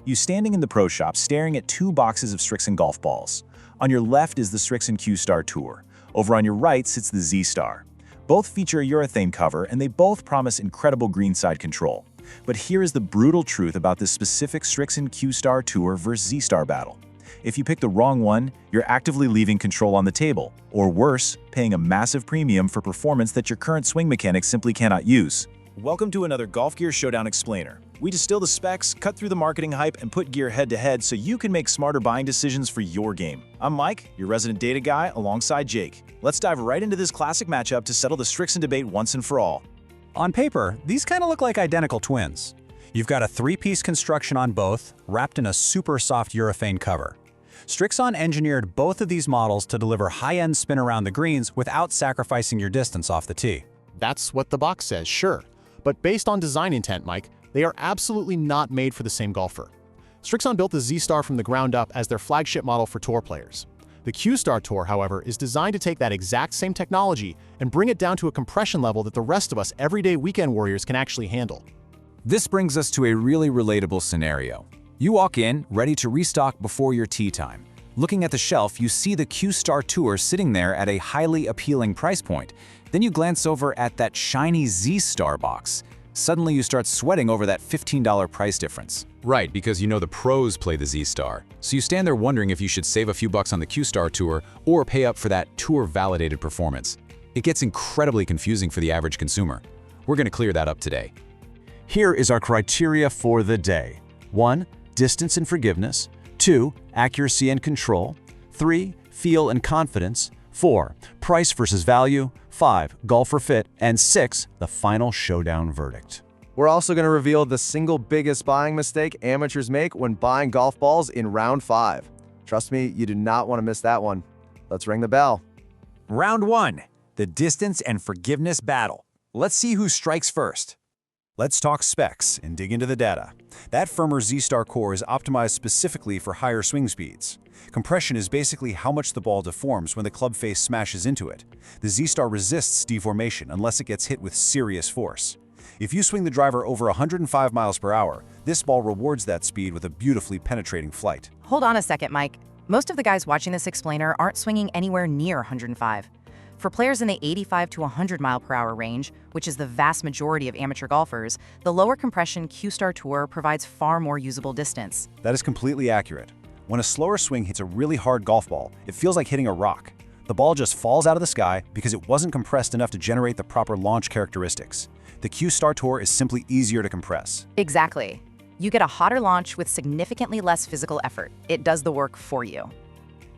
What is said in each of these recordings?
You standing in the pro shop staring at two boxes of Srixon golf balls. On your left is the Srixon Q-Star Tour. Over on your right sits the Z-Star. Both feature a urethane cover and they both promise incredible greenside control. But here is the brutal truth about this specific Srixon Q-Star Tour vs Z-Star battle. If you pick the wrong one, you're actively leaving control on the table, or worse, paying a massive premium for performance that your current swing mechanics simply cannot use. Welcome to another Golf Gear Showdown explainer. We distill the specs, cut through the marketing hype, and put gear head-to-head so you can make smarter buying decisions for your game. I'm Mike, your resident data guy, alongside Jake. Let's dive right into this classic matchup to settle the Srixon debate once and for all. On paper, these kind of look like identical twins. You've got a three-piece construction on both, wrapped in a super soft urethane cover. Srixon engineered both of these models to deliver high-end spin around the greens without sacrificing your distance off the tee. That's what the box says, sure. But based on design intent, Mike, they are absolutely not made for the same golfer. Srixon built the Z-Star from the ground up as their flagship model for tour players. The Q-Star Tour, however, is designed to take that exact same technology and bring it down to a compression level that the rest of us everyday weekend warriors can actually handle. This brings us to a really relatable scenario. You walk in, ready to restock before your tee time. Looking at the shelf, you see the Q-Star Tour sitting there at a highly appealing price point. Then you glance over at that shiny Z-Star box. Suddenly you start sweating over that $15 price difference. Right, because you know the pros play the Z-Star. So you stand there wondering if you should save a few bucks on the Q-Star Tour or pay up for that tour-validated performance. It gets incredibly confusing for the average consumer. We're going to clear that up today. Here is our criteria for the day. 1. Distance and forgiveness. 2. Accuracy and control. 3. Feel and confidence. 4. Price versus value. 5. Golfer fit. And 6. The final showdown verdict. We're also going to reveal the single biggest buying mistake amateurs make when buying golf balls in round 5. Trust me, you do not want to miss that one. Let's ring the bell. Round 1. The distance and forgiveness battle. Let's see who strikes first. Let's talk specs and dig into the data. That firmer Z-Star core is optimized specifically for higher swing speeds. Compression is basically how much the ball deforms when the club face smashes into it. The Z-Star resists deformation unless it gets hit with serious force. If you swing the driver over 105 miles per hour, this ball rewards that speed with a beautifully penetrating flight. Hold on a second, Mike. Most of the guys watching this explainer aren't swinging anywhere near 105. For players in the 85 to 100 mile per hour range, which is the vast majority of amateur golfers, the lower compression Q-Star Tour provides far more usable distance. That is completely accurate. When a slower swing hits a really hard golf ball, it feels like hitting a rock. The ball just falls out of the sky because it wasn't compressed enough to generate the proper launch characteristics. The Q-Star Tour is simply easier to compress. Exactly. You get a hotter launch with significantly less physical effort. It does the work for you.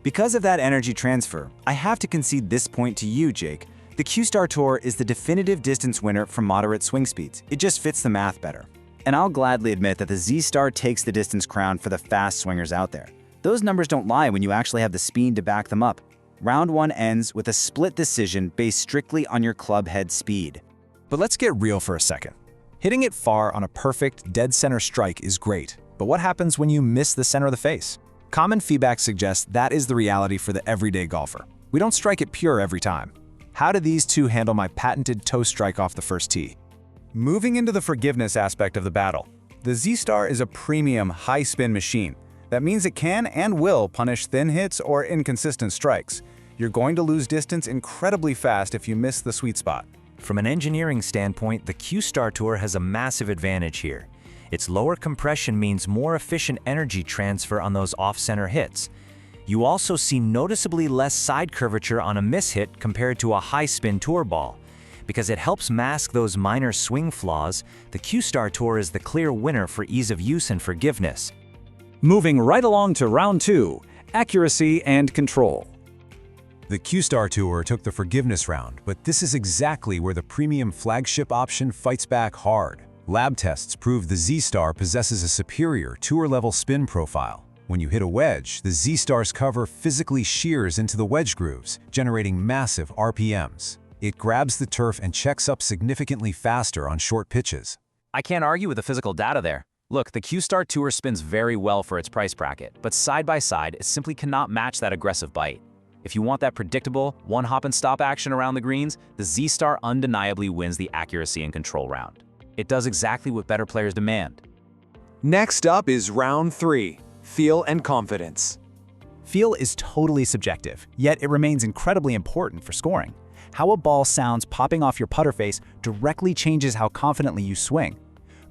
Because of that energy transfer, I have to concede this point to you, Jake. The Q-Star Tour is the definitive distance winner for moderate swing speeds. It just fits the math better. And I'll gladly admit that the Z-Star takes the distance crown for the fast swingers out there. Those numbers don't lie when you actually have the speed to back them up. Round 1 ends with a split decision based strictly on your club head speed. But let's get real for a second. Hitting it far on a perfect, dead center strike is great, but what happens when you miss the center of the face? Common feedback suggests that is the reality for the everyday golfer. We don't strike it pure every time. How do these two handle my patented toe strike off the first tee? Moving into the forgiveness aspect of the battle, the Z-Star is a premium, high-spin machine. That means it can and will punish thin hits or inconsistent strikes. You're going to lose distance incredibly fast if you miss the sweet spot. From an engineering standpoint, the Q-Star Tour has a massive advantage here. Its lower compression means more efficient energy transfer on those off-center hits. You also see noticeably less side curvature on a miss-hit compared to a high-spin tour ball. Because it helps mask those minor swing flaws, the Q-Star Tour is the clear winner for ease of use and forgiveness. Moving right along to round 2, accuracy and control. The Q-Star Tour took the forgiveness round, but this is exactly where the premium flagship option fights back hard. Lab tests prove the Z-Star possesses a superior tour-level spin profile. When you hit a wedge, the Z-Star's cover physically shears into the wedge grooves, generating massive RPMs. It grabs the turf and checks up significantly faster on short pitches. I can't argue with the physical data there. Look, the Q-Star Tour spins very well for its price bracket, but side by side, it simply cannot match that aggressive bite. If you want that predictable, one-hop-and-stop action around the greens, the Z-Star undeniably wins the accuracy and control round. It does exactly what better players demand. Next up is round 3, feel and confidence. Feel is totally subjective, yet it remains incredibly important for scoring. How a ball sounds popping off your putter face directly changes how confidently you swing.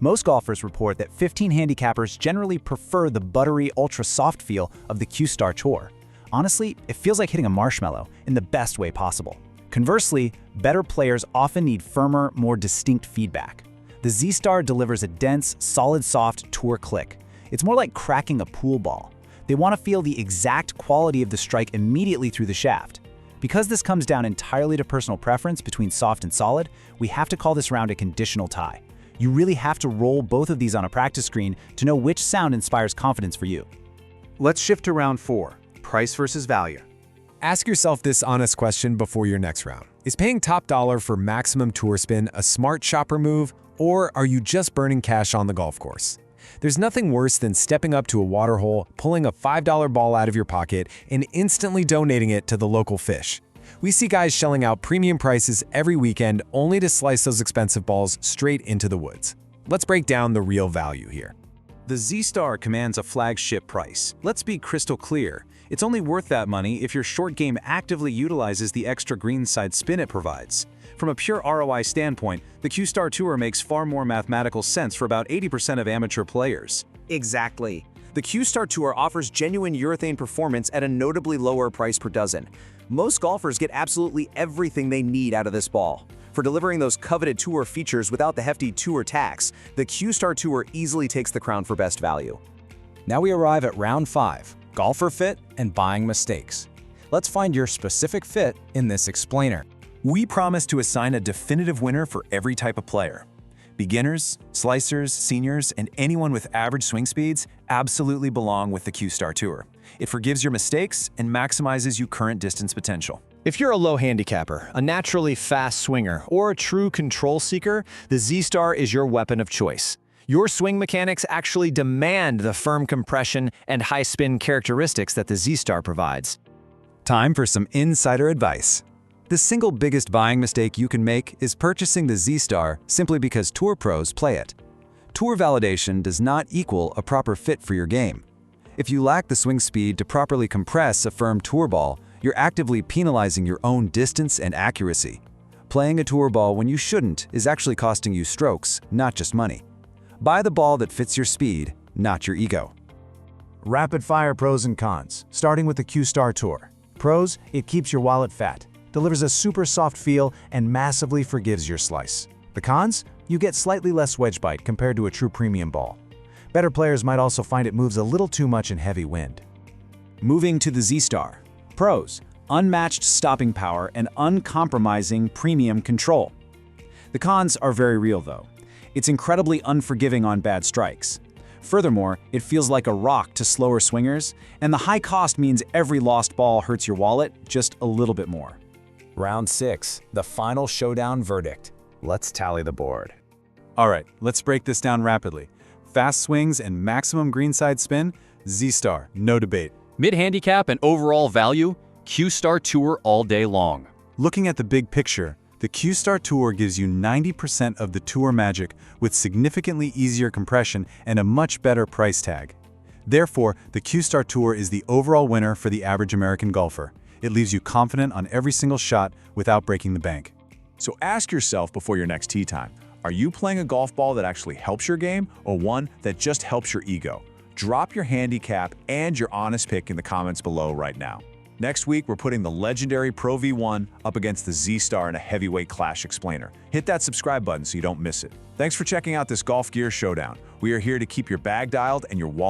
Most golfers report that 15 handicappers generally prefer the buttery, ultra-soft feel of the Q-Star Tour. Honestly, it feels like hitting a marshmallow in the best way possible. Conversely, better players often need firmer, more distinct feedback. The Z-Star delivers a dense, solid soft tour click. It's more like cracking a pool ball. They want to feel the exact quality of the strike immediately through the shaft. Because this comes down entirely to personal preference between soft and solid, we have to call this round a conditional tie. You really have to roll both of these on a practice screen to know which sound inspires confidence for you. Let's shift to round 4, price versus value. Ask yourself this honest question before your next round. Is paying top dollar for maximum tour spin a smart shopper move, or are you just burning cash on the golf course? There's nothing worse than stepping up to a water hole, pulling a $5 ball out of your pocket, and instantly donating it to the local fish. We see guys shelling out premium prices every weekend only to slice those expensive balls straight into the woods. Let's break down the real value here. The Z-Star commands a flagship price. Let's be crystal clear. It's only worth that money if your short game actively utilizes the extra greenside spin it provides. From a pure ROI standpoint, the Q-Star Tour makes far more mathematical sense for about 80% of amateur players. Exactly. The Q-Star Tour offers genuine urethane performance at a notably lower price per dozen. Most golfers get absolutely everything they need out of this ball. For delivering those coveted tour features without the hefty tour tax, the Q-Star Tour easily takes the crown for best value. Now we arrive at round 5, golfer fit and buying mistakes. Let's find your specific fit in this explainer. We promise to assign a definitive winner for every type of player. Beginners, slicers, seniors, and anyone with average swing speeds absolutely belong with the Q-Star Tour. It forgives your mistakes and maximizes your current distance potential. If you're a low handicapper, a naturally fast swinger, or a true control seeker, the Z-Star is your weapon of choice. Your swing mechanics actually demand the firm compression and high spin characteristics that the Z-Star provides. Time for some insider advice. The single biggest buying mistake you can make is purchasing the Z-Star simply because tour pros play it. Tour validation does not equal a proper fit for your game. If you lack the swing speed to properly compress a firm tour ball, you're actively penalizing your own distance and accuracy. Playing a tour ball when you shouldn't is actually costing you strokes, not just money. Buy the ball that fits your speed, not your ego. Rapid-fire pros and cons, starting with the Q-Star Tour. Pros, it keeps your wallet fat, delivers a super soft feel, and massively forgives your slice. The cons? You get slightly less wedge bite compared to a true premium ball. Better players might also find it moves a little too much in heavy wind. Moving to the Z-Star. Pros, unmatched stopping power and uncompromising premium control. The cons are very real though. It's incredibly unforgiving on bad strikes. Furthermore, it feels like a rock to slower swingers, and the high cost means every lost ball hurts your wallet just a little bit more. Round 6, the final showdown verdict. Let's tally the board. All right, let's break this down rapidly. Fast swings and maximum greenside spin, Z-Star, no debate. Mid-handicap and overall value, Q-Star Tour all day long. Looking at the big picture, the Q-Star Tour gives you 90% of the tour magic with significantly easier compression and a much better price tag. Therefore, the Q-Star Tour is the overall winner for the average American golfer. It leaves you confident on every single shot without breaking the bank. So ask yourself before your next tee time, are you playing a golf ball that actually helps your game or one that just helps your ego? Drop your handicap and your honest pick in the comments below right now. Next week, we're putting the legendary Pro V1 up against the Z-Star in a heavyweight clash explainer. Hit that subscribe button so you don't miss it. Thanks for checking out this Golf Gear Showdown. We are here to keep your bag dialed and your wallet